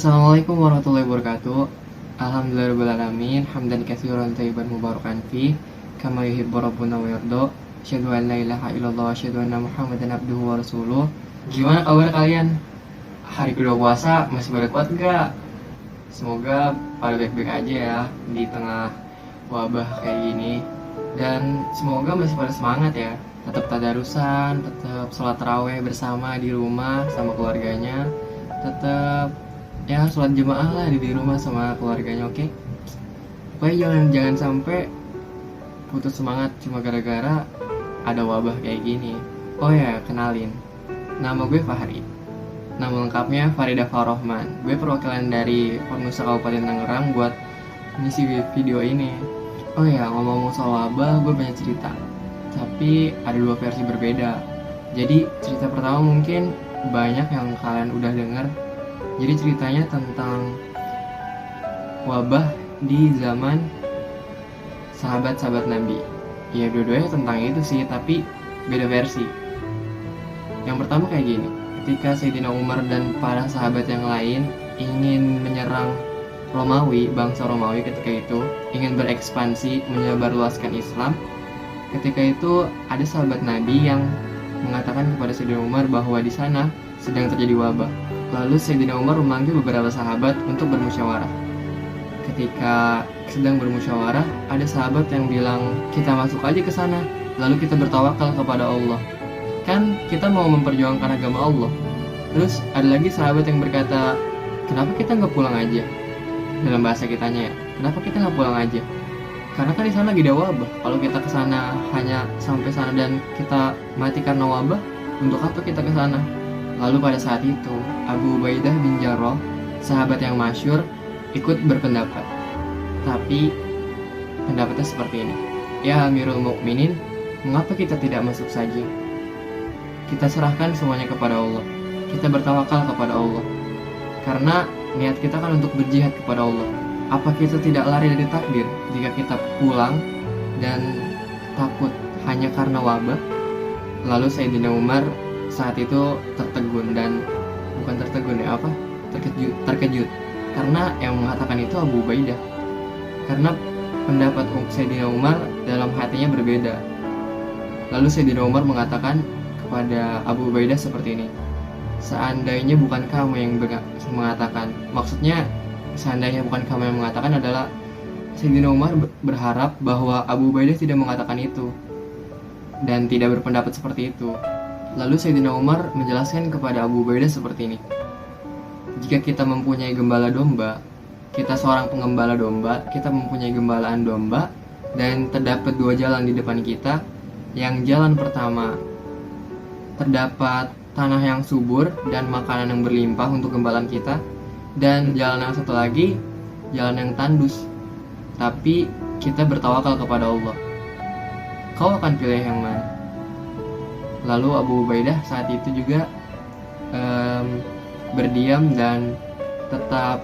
Assalamualaikum warahmatullahi wabarakatuh. Alhamdulillahirrahmanirrahim. Hamdan katsiran thayyiban mubarakan fi kama yuhibbu rabbuna wa yarda. Asyhadu an la ilaha illallah wa asyhadu anna Muhammadan abduhu wa rasuluh. Gimana kabar kalian? Hari kedua puasa masih pada kuat gak? Semoga pada baik-baik aja ya di tengah wabah kayak gini. Dan semoga masih pada semangat ya. Tetap tadarusan, tetap sholat tarawih bersama di rumah sama keluarganya. Tetap ya sholat jemaah lah di rumah sama keluarganya, oke? Pokoknya jangan sampai putus semangat cuma gara-gara ada wabah kayak gini. Oh ya, kenalin, nama gue Fahri. Nama lengkapnya Farida Farohman. Gue perwakilan dari Fornusa Kabupaten Tangerang buat ngisi video ini. Oh ya, ngomong-ngomong soal wabah, gue banyak cerita, tapi ada dua versi berbeda. Jadi cerita pertama mungkin banyak yang kalian udah denger. Jadi ceritanya tentang wabah di zaman sahabat-sahabat Nabi. Ya dua-duanya tentang itu sih, tapi beda versi. Yang pertama kayak gini, ketika Sayyidina Umar dan para sahabat yang lain ingin menyerang Romawi, bangsa Romawi ketika itu, ingin berekspansi menyebarluaskan Islam. Ketika itu ada sahabat Nabi yang mengatakan kepada Sayyidina Umar bahwa di sana sedang terjadi wabah. Lalu Sayyidina Umar memanggil beberapa sahabat untuk bermusyawarah. Ketika sedang bermusyawarah, ada sahabat yang bilang, kita masuk aja ke sana, lalu kita bertawakal kepada Allah. Kan kita mau memperjuangkan agama Allah. Terus ada lagi sahabat yang berkata, kenapa kita nggak pulang aja? Dalam bahasa kitanya ya, kenapa kita nggak pulang aja? Karena kan di sana lagi ada wabah. Kalau kita ke sana hanya sampai sana dan kita mati karena wabah, untuk apa kita ke sana? Lalu pada saat itu, Abu Ubaidah bin Jarrah, sahabat yang masyhur, ikut berpendapat. Tapi pendapatnya seperti ini. Ya Amirul Mukminin, mengapa kita tidak masuk saja? Kita serahkan semuanya kepada Allah. Kita bertawakal kepada Allah. Karena niat kita kan untuk berjihad kepada Allah. Apa kita tidak lari dari takdir jika kita pulang dan takut hanya karena wabah? Lalu Sayyidina Umar saat itu tertegun, dan bukan tertegun ya, terkejut karena yang mengatakan itu Abu Ubaidah. Karena pendapat Sayyidina Umar dalam hatinya berbeda. Lalu Sayyidina Umar mengatakan kepada Abu Ubaidah seperti ini, seandainya bukan kamu yang mengatakan, maksudnya seandainya bukan kamu yang mengatakan adalah Sayyidina Umar berharap bahwa Abu Ubaidah tidak mengatakan itu dan tidak berpendapat seperti itu. Lalu Sayyidina Umar menjelaskan kepada Abu Ubaidah seperti ini, jika kita mempunyai gembala domba, kita seorang pengembala domba, kita mempunyai gembalaan domba, dan terdapat dua jalan di depan kita. Yang jalan pertama terdapat tanah yang subur dan makanan yang berlimpah untuk gembalaan kita, dan jalan yang satu lagi jalan yang tandus, tapi kita bertawakal kepada Allah. Kau akan pilih yang mana? Lalu Abu Ubaidah saat itu juga berdiam dan tetap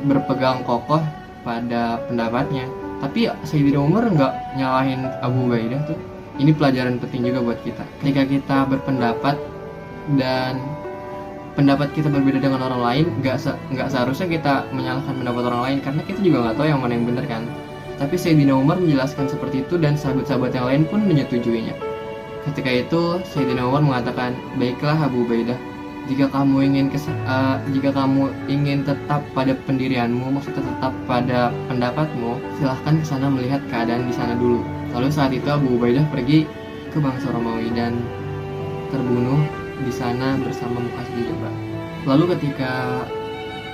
berpegang kokoh pada pendapatnya. Tapi Sayyidina Umar nggak nyalahin Abu Ubaidah tuh. Ini pelajaran penting juga buat kita. Ketika kita berpendapat dan pendapat kita berbeda dengan orang lain, nggak seharusnya kita menyalahkan pendapat orang lain, karena kita juga nggak tahu yang mana yang benar kan. Tapi Sayyidina Umar menjelaskan seperti itu dan sahabat-sahabat yang lain pun menyetujuinya. Ketika itu Sayyidina Umar mengatakan, baiklah Abu Ubaidah, jika kamu ingin tetap pada pendirianmu, maksudnya tetap pada pendapatmu, silahkan ke sana melihat keadaan di sana dulu. Lalu saat itu Abu Ubaidah pergi ke bangsa Romawi dan terbunuh di sana bersama Muqatil juga. Lalu ketika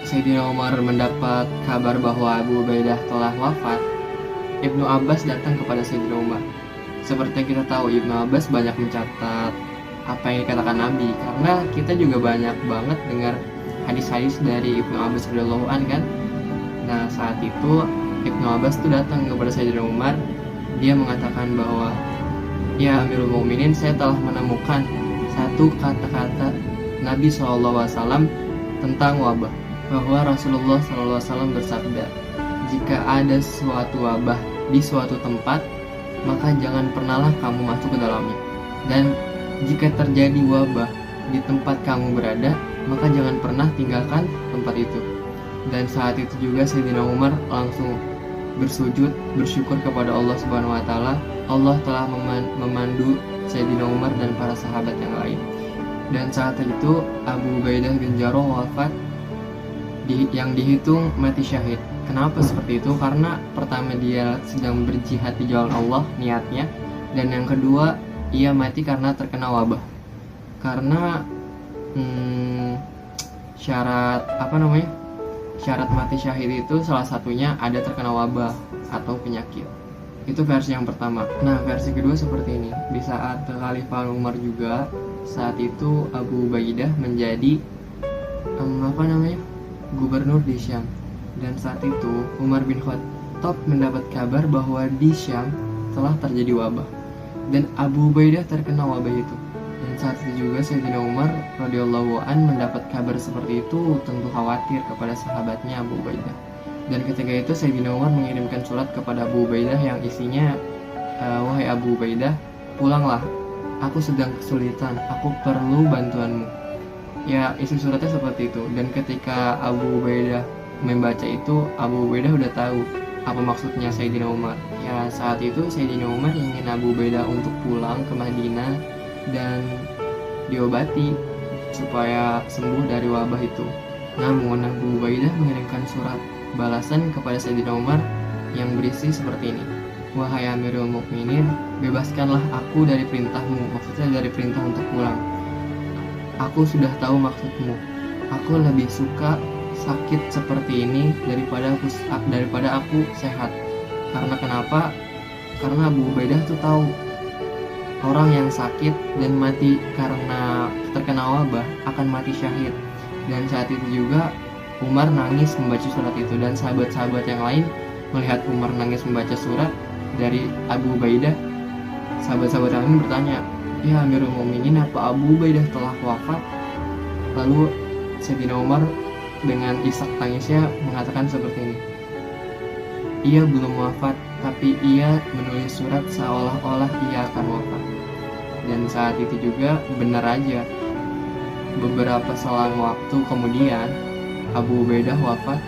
Sayyidina Umar mendapat kabar bahwa Abu Ubaidah telah wafat, Ibnu Abbas datang kepada Sayyidina Umar. Seperti yang kita tahu, Ibnu Abbas banyak mencatat apa yang dikatakan Nabi, karena kita juga banyak banget dengar hadis-hadis dari Ibnu Abbas radhiyallahu anhu kan. Nah saat itu Ibnu Abbas tuh datang kepada Sayyidina Umar. Dia mengatakan bahwa, ya Amirul Mukminin, saya telah menemukan satu kata-kata Nabi SAW tentang wabah, bahwa Rasulullah SAW bersabda, jika ada suatu wabah di suatu tempat, maka jangan pernahlah kamu masuk ke dalamnya. Dan jika terjadi wabah di tempat kamu berada, maka jangan pernah tinggalkan tempat itu. Dan saat itu juga Sayyidina Umar langsung bersujud bersyukur kepada Allah Subhanahu wa taala. Allah telah memandu Sayyidina Umar dan para sahabat yang lain. Dan saat itu Abu Ubaidah bin Jarrah wafat yang dihitung mati syahid. Kenapa seperti itu? Karena pertama dia sedang berjihad di jalan Allah niatnya, dan yang kedua ia mati karena terkena wabah. Karena syarat mati syahid itu salah satunya ada terkena wabah atau penyakit. Itu versi yang pertama. Nah, versi kedua seperti ini. Di saat Khalifah Umar juga, saat itu Abu Ubaidah menjadi gubernur di Syam. Dan saat itu Umar bin Khattab mendapat kabar bahwa di Syam telah terjadi wabah, dan Abu Ubaidah terkena wabah itu. Dan saat itu juga Sayyidina Umar radhiyallahu an mendapat kabar seperti itu, tentu khawatir kepada sahabatnya Abu Ubaidah. Dan ketika itu Sayyidina Umar mengirimkan surat kepada Abu Ubaidah yang isinya, wahai Abu Ubaidah, pulanglah, aku sedang kesulitan, aku perlu bantuanmu. Ya, isi suratnya seperti itu. Dan ketika Abu Ubaidah membaca itu, Abu Ubaidah udah tahu apa maksudnya Sayyidina Umar. Ya, saat itu Sayyidina Umar ingin Abu Ubaidah untuk pulang ke Madinah dan diobati supaya sembuh dari wabah itu. Namun Abu Ubaidah mengirimkan surat balasan kepada Sayyidina Umar yang berisi seperti ini. Wahai Amirul Mukminin, bebaskanlah aku dari perintahmu, maksudnya dari perintah untuk pulang. Aku sudah tahu maksudmu. Aku lebih suka sakit seperti ini daripada aku sehat. Karena kenapa? Karena Abu Ubaidah tuh tahu orang yang sakit dan mati karena terkena wabah akan mati syahid. Dan saat itu juga Umar nangis membaca surat itu, dan sahabat-sahabat yang lain melihat Umar nangis membaca surat dari Abu Ubaidah. Sahabat-sahabat yang lain bertanya, ya Amirul Mukminin, apa Abu Ubaidah telah wafat? Lalu Sayyidina Umar dengan isak tangisnya mengatakan seperti ini, ia belum wafat, tapi ia menulis surat seolah-olah ia akan wafat. Dan saat itu juga benar aja, beberapa selang waktu kemudian Abu Ubaidah wafat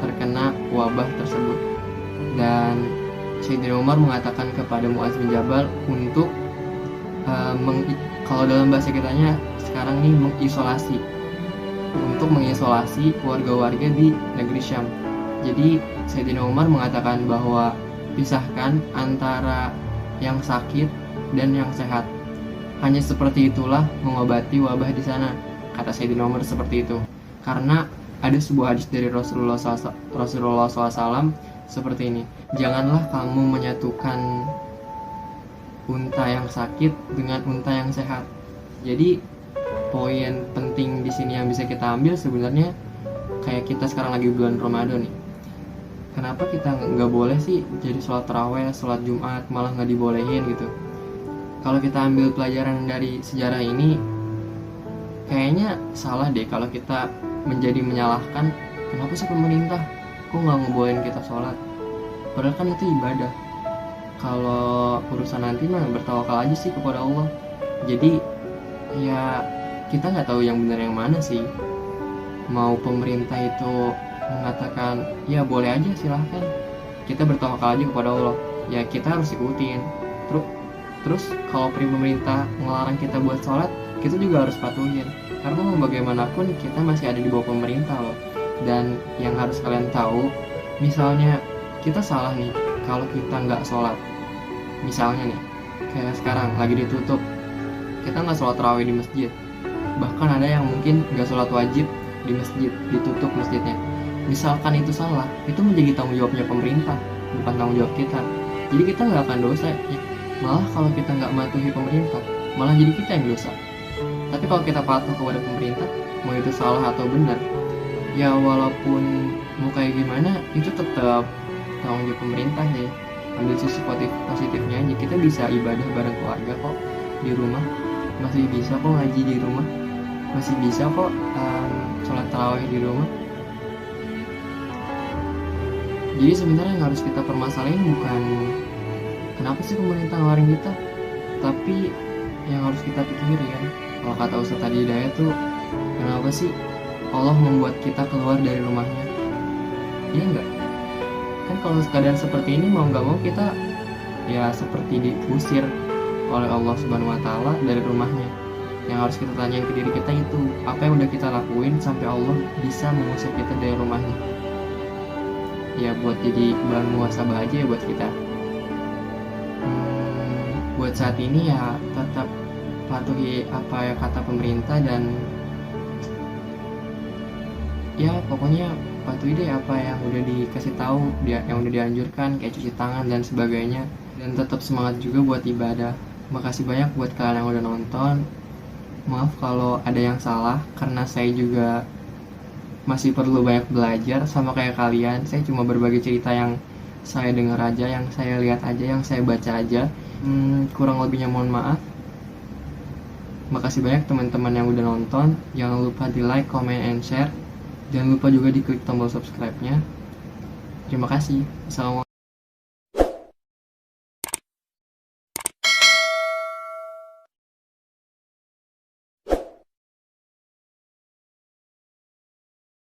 terkena wabah tersebut. Dan Sayyidina Umar mengatakan kepada Mu'adz bin Jabal untuk kalau dalam bahasa kitanya sekarang nih mengisolasi warga-warga di negeri Syam. Jadi Sayyidina Umar mengatakan bahwa pisahkan antara yang sakit dan yang sehat. Hanya seperti itulah mengobati wabah di sana, kata Sayyidina Umar seperti itu. Karena ada sebuah hadis dari Rasulullah SAW seperti ini. Janganlah kamu menyatukan unta yang sakit dengan unta yang sehat. Jadi poin penting di sini yang bisa kita ambil sebenarnya, kayak kita sekarang lagi bulan Ramadan nih. Kenapa kita nggak boleh sih jadi sholat taraweh, sholat Jumat malah nggak dibolehin gitu? Kalau kita ambil pelajaran dari sejarah ini, kayaknya salah deh kalau kita menjadi menyalahkan, kenapa sih pemerintah kok nggak ngebolehin kita sholat? Padahal kan itu ibadah. Kalau urusan nanti mah bertawakal aja sih kepada Allah. Jadi ya kita nggak tahu yang benar yang mana sih. Mau pemerintah itu mengatakan ya boleh aja, silahkan, kita bertawakal aja kepada Allah, ya kita harus ikutin. Terus kalau pemerintah ngelarang kita buat sholat, kita juga harus patuhin, karena mau bagaimanapun kita masih ada di bawah pemerintah loh. Dan yang harus kalian tahu, misalnya kita salah nih kalau kita nggak sholat, misalnya nih kayak sekarang lagi ditutup, kita nggak sholat tarawih di masjid, bahkan ada yang mungkin nggak sholat wajib di masjid, ditutup masjidnya. Misalkan itu salah, itu menjadi tanggung jawabnya pemerintah, bukan tanggung jawab kita. Jadi kita nggak akan dosa, malah kalau kita nggak mematuhi pemerintah, malah jadi kita yang dosa. Tapi kalau kita patuh kepada pemerintah, mau itu salah atau benar, ya walaupun mau kayak gimana, itu tetap tanggung jawab pemerintah ya. Ambil sisi positifnya aja, kita bisa ibadah bareng keluarga kok di rumah, masih bisa kok ngaji di rumah, masih bisa kok sholat tarawih di rumah. Jadi sebenarnya yang harus kita permasalahin bukan kenapa sih pemerintah ngelarang kita, tapi yang harus kita pikirin, kalau kata Ustaz tadi Hidayat tuh, kenapa sih Allah membuat kita keluar dari rumahnya? Iya enggak? Kan kalau keadaan seperti ini mau nggak mau kita ya seperti diusir oleh Allah Subhanahu wa taala dari rumahnya. Yang harus kita tanyain ke diri kita itu, apa yang udah kita lakuin sampai Allah bisa mengusir kita dari rumahnya. Ya buat jadi bahan muhasabah aja ya buat kita. Buat saat ini ya tetap patuhi apa ya kata pemerintah, dan ya pokoknya patuhi deh apa yang udah dikasih tahu, yang udah dianjurkan kayak cuci tangan dan sebagainya, dan tetap semangat juga buat ibadah. Makasih banyak buat kalian yang udah nonton. Maaf kalau ada yang salah, karena saya juga masih perlu banyak belajar sama kayak kalian. Saya cuma berbagi cerita yang saya dengar aja, yang saya lihat aja, yang saya baca aja. Kurang lebihnya mohon maaf. Makasih banyak teman-teman yang udah nonton. Jangan lupa di like, comment, and share. Jangan lupa juga diklik tombol subscribe-nya. Terima kasih. Assalamualaikum.